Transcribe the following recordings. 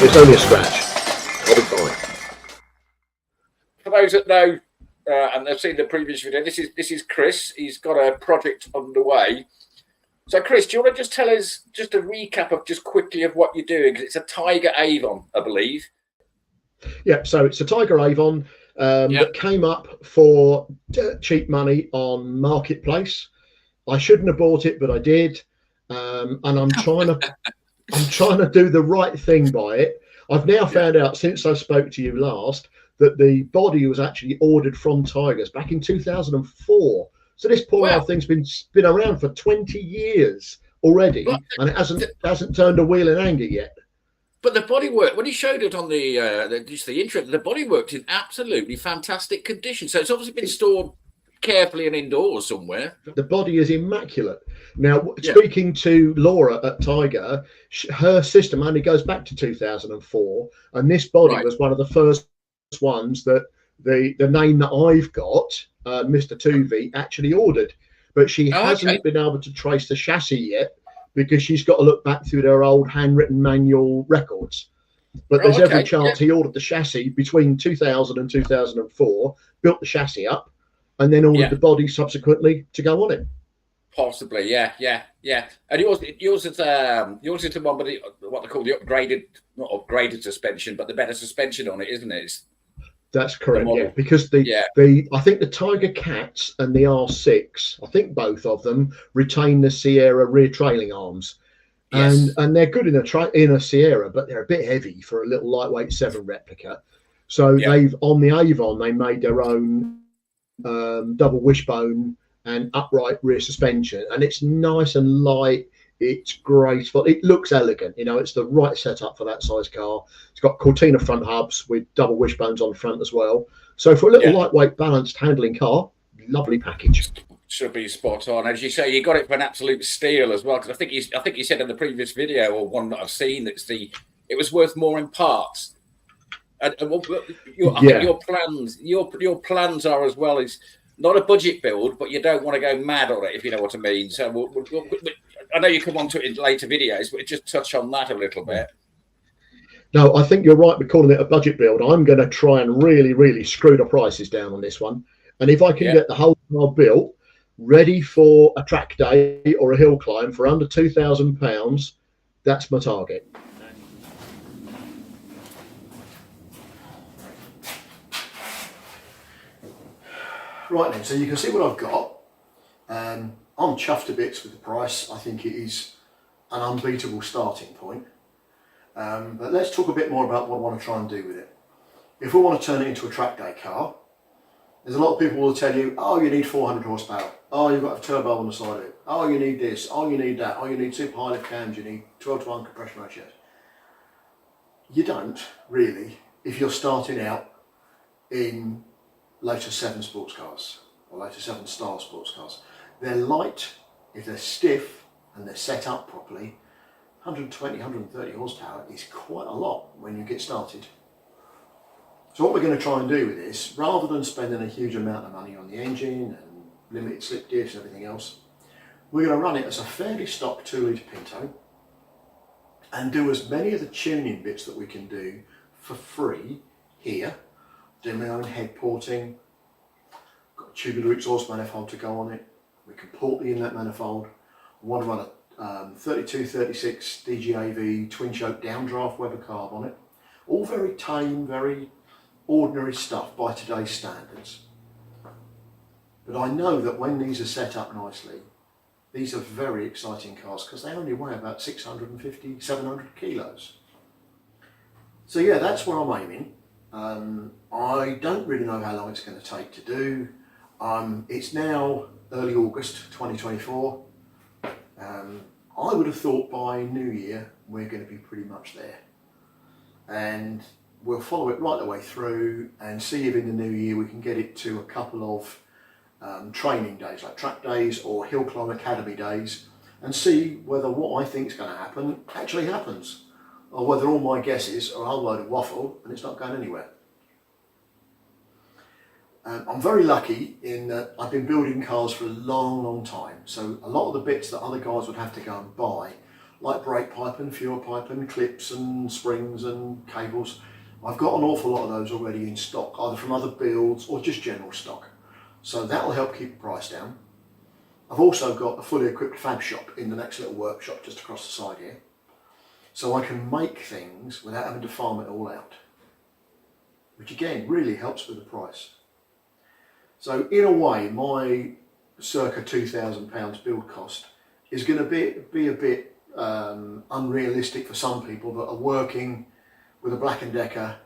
It's only a scratch. I'll be fine. For those that know and they've seen the previous video, this is Chris. He's got a project underway. So, Chris, do you want to just tell us just a recap of just quickly of what you're doing? Because it's a Tiger Avon, I believe. Yeah, so it's a Tiger Avon that came up for cheap money on Marketplace. I shouldn't have bought it, but I did, and I'm trying to do the right thing by it. I've now found out since I spoke to you last that the body was actually ordered from Tigers back in 2004. So this poor old thing's been around for 20 years already, and it hasn't turned a wheel in anger yet. But the bodywork, when he showed it on the intro, the bodywork's in absolutely fantastic condition. So it's obviously been stored carefully and indoors somewhere. The body is immaculate. Now, speaking to Laura at Tiger, her system only goes back to 2004, and this body was one of the first ones that the name that I've got, Mr. Tuvey, actually ordered. But she hasn't been able to trace the chassis yet because she's got to look back through their old handwritten manual records. But there's every chance he ordered the chassis between 2000 and 2004, built the chassis up, and then ordered the body subsequently to go on it. Possibly, yeah. And yours is the one with what they call the not upgraded suspension, but the better suspension on it, isn't it? That's correct, because I think the Tiger Cats and the R6, I think both of them retain the Sierra rear trailing arms, and they're good in a Sierra, but they're a bit heavy for a little lightweight 7 replica. So they've on the Avon they made their own double wishbone and upright rear suspension, and it's nice and light. It's graceful. It looks elegant. It's the right setup for that size car. It's got Cortina front hubs with double wishbones on the front as well. So for a little lightweight, balanced handling car, lovely package. Should be spot on. As you say, you got it for an absolute steal as well. Because I think you said in the previous video, or one that I've seen, it was worth more in parts. And your plans are as well is not a budget build, but you don't want to go mad on it, if you know what I mean. So I know you come on to it in later videos, but just touch on that a little bit. No, I think you're right with calling it a budget build. I'm going to try and really, really screw the prices down on this one. And if I can get the whole car built, ready for a track day or a hill climb for under £2,000, that's my target. Right then, so you can see what I've got. I'm chuffed to bits with the price. I think it is an unbeatable starting point. But let's talk a bit more about what I want to try and do with it. If we want to turn it into a track day car, there's a lot of people who will tell you, oh, you need 400 horsepower. Oh, you've got a turbo on the side of it. Oh, you need this. Oh, you need that. Oh, you need 2 pilot cams. You need 12-to-1 compression ratios. You don't, really, if you're starting out in later 7 sports cars or later 7 style sports cars. They're light, if they're stiff and they're set up properly, 120, 130 horsepower is quite a lot when you get started. So what we're going to try and do with this, rather than spending a huge amount of money on the engine and limited slip diffs and everything else, we're going to run it as a fairly stock 2-litre Pinto and do as many of the tuning bits that we can do for free here. Do my own head porting, got a tubular exhaust manifold to go on it. We can port the inlet manifold. I want to run a 3236 DGAV twin choke downdraft Weber carb on it. All very tame, very ordinary stuff by today's standards. But I know that when these are set up nicely, these are very exciting cars because they only weigh about 650, 700 kilos. So yeah, that's where I'm aiming. I don't really know how long it's going to take to do. It's now early August 2024. I would have thought by New Year we're going to be pretty much there. And we'll follow it right the way through and see if in the new year we can get it to a couple of training days, like track days or hill climb academy days, and see whether what I think is going to happen actually happens, or whether all my guesses are a whole load of waffle and it's not going anywhere. I'm very lucky in that I've been building cars for a long time, so a lot of the bits that other guys would have to go and buy, like brake piping, fuel piping, clips and springs and cables. I've got an awful lot of those already in stock, either from other builds or just general stock. So that will help keep the price down. I've also got a fully equipped fab shop in the next little workshop just across the side here. So I can make things without having to farm it all out, which again really helps with the price. So in a way, my circa £2,000 build cost is going to be a bit unrealistic for some people that are working with a Black & Decker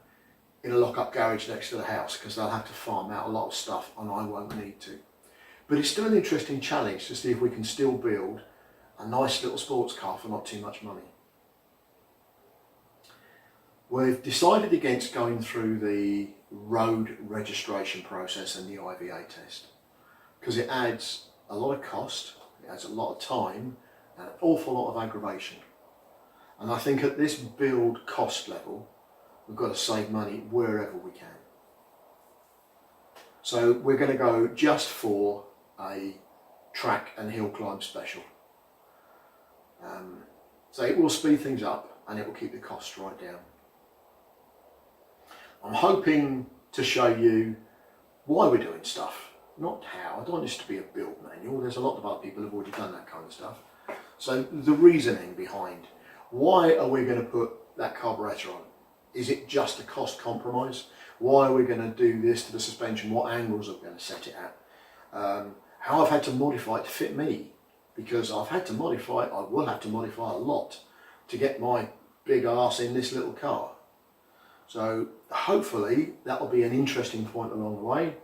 in a lock-up garage next to the house, because they'll have to farm out a lot of stuff and I won't need to. But it's still an interesting challenge to see if we can still build a nice little sports car for not too much money. We've decided against going through the road registration process and the IVA test, because it adds a lot of cost, it adds a lot of time and an awful lot of aggravation. And I think at this build cost level, we've got to save money wherever we can. So we're going to go just for a track and hill climb special. So it will speed things up and it will keep the cost right down. I'm hoping to show you why we're doing stuff, not how. I don't want this to be a build manual. There's a lot of other people who've already done that kind of stuff. So the reasoning behind, why are we going to put that carburetor on? Is it just a cost compromise? Why are we going to do this to the suspension? What angles are we going to set it at? How I've had to modify it to fit me, because I've had to modify it, I will have to modify a lot to get my big arse in this little car. So hopefully that will be an interesting point along the way.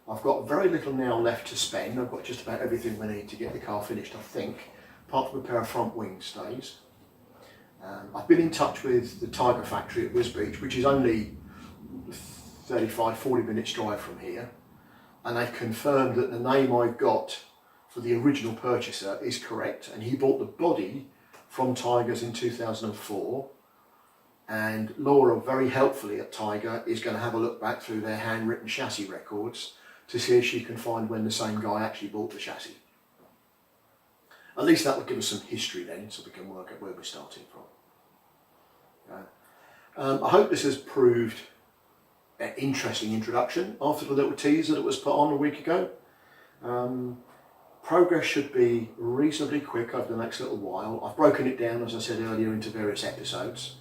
I've got very little now left to spend. I've got just about everything we need to get the car finished, I think, apart from a pair of front wing stays. I've been in touch with the Tiger factory at Wisbeach, which is only 35-40 minutes drive from here, and they've confirmed that the name I've got for the original purchaser is correct, and he bought the body from Tigers in 2004. And Laura, very helpfully at Tiger, is going to have a look back through their handwritten chassis records to see if she can find when the same guy actually bought the chassis. At least that will give us some history then, so we can work out where we're starting from. I hope this has proved an interesting introduction after the little teaser that was put on a week ago. Progress should be reasonably quick over the next little while. I've broken it down, as I said earlier, into various episodes.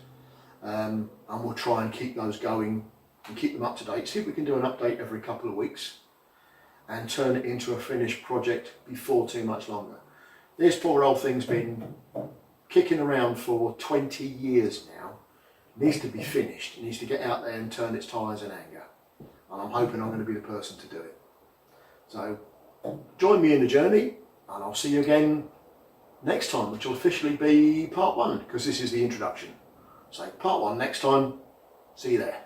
And we'll try and keep those going and keep them up to date. See if we can do an update every couple of weeks and turn it into a finished project before too much longer. This poor old thing's been kicking around for 20 years now. It needs to be finished. It needs to get out there and turn its tyres in anger. And I'm hoping I'm going to be the person to do it. So join me in the journey, and I'll see you again next time, which will officially be part 1, because this is the introduction. So part 1 next time. See you there.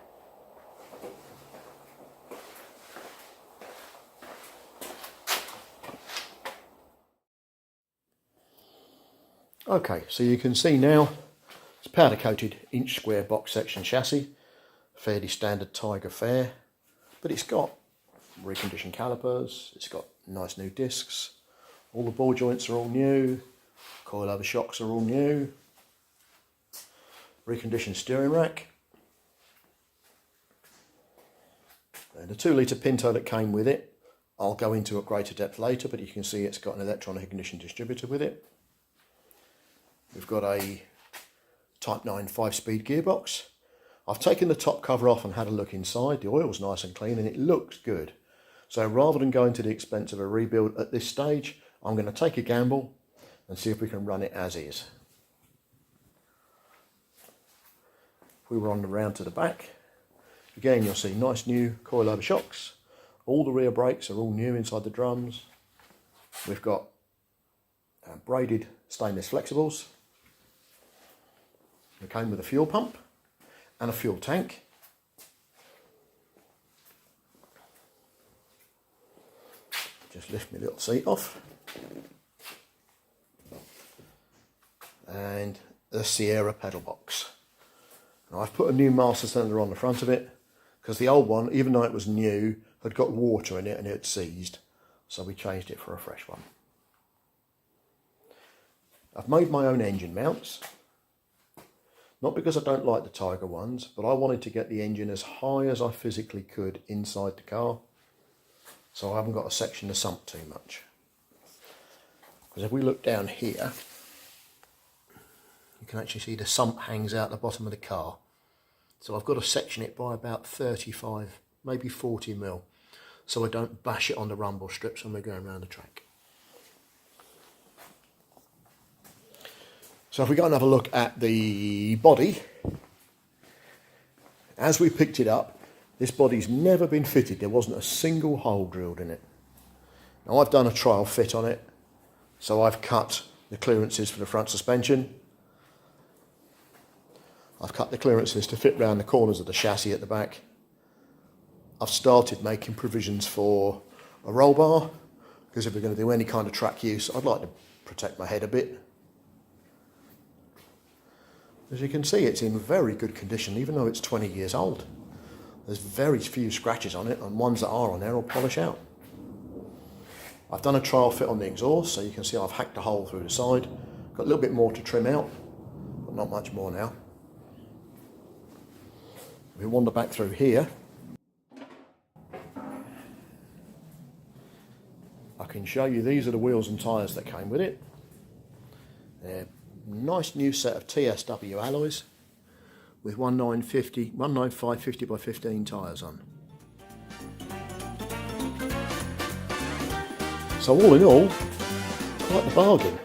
Okay, so you can see now it's powder coated inch square box section chassis, fairly standard Tiger fare, but it's got reconditioned calipers, it's got nice new discs, all the ball joints are all new, coilover shocks are all new, reconditioned steering rack, and the 2 litre Pinto that came with it I'll go into at greater depth later, but you can see it's got an electronic ignition distributor with it. We've got a Type 9 5-speed gearbox. I've taken the top cover off and had a look inside. The oil's nice and clean and it looks good. So rather than going to the expense of a rebuild at this stage, I'm going to take a gamble and see if we can run it as is. If we run around to the back, again you'll see nice new coilover shocks. All the rear brakes are all new inside the drums. We've got braided stainless flexibles. It came with a fuel pump and a fuel tank. Just lift my little seat off. And the Sierra pedal box. Now I've put a new master cylinder on the front of it because the old one, even though it was new, had got water in it and it had seized. So we changed it for a fresh one. I've made my own engine mounts. Not because I don't like the Tiger ones, but I wanted to get the engine as high as I physically could inside the car. So I haven't got to section the sump too much. Because if we look down here, you can actually see the sump hangs out the bottom of the car. So I've got to section it by about 35, maybe 40 mil, so I don't bash it on the rumble strips when we're going around the track. So if we go and have a look at the body, as we picked it up, this body's never been fitted. There wasn't a single hole drilled in it. Now I've done a trial fit on it, so I've cut the clearances for the front suspension. I've cut the clearances to fit round the corners of the chassis at the back. I've started making provisions for a roll bar, because if we're going to do any kind of track use, I'd like to protect my head a bit. As you can see, it's in very good condition, even though it's 20 years old. There's very few scratches on it, and ones that are on there will polish out. I've done a trial fit on the exhaust, so you can see I've hacked a hole through the side. Got a little bit more to trim out, but not much more now. If we wander back through here, I can show you these are the wheels and tyres that came with it. They're nice new set of TSW alloys with 195 50 by 15 tyres on. So all in all, quite the bargain.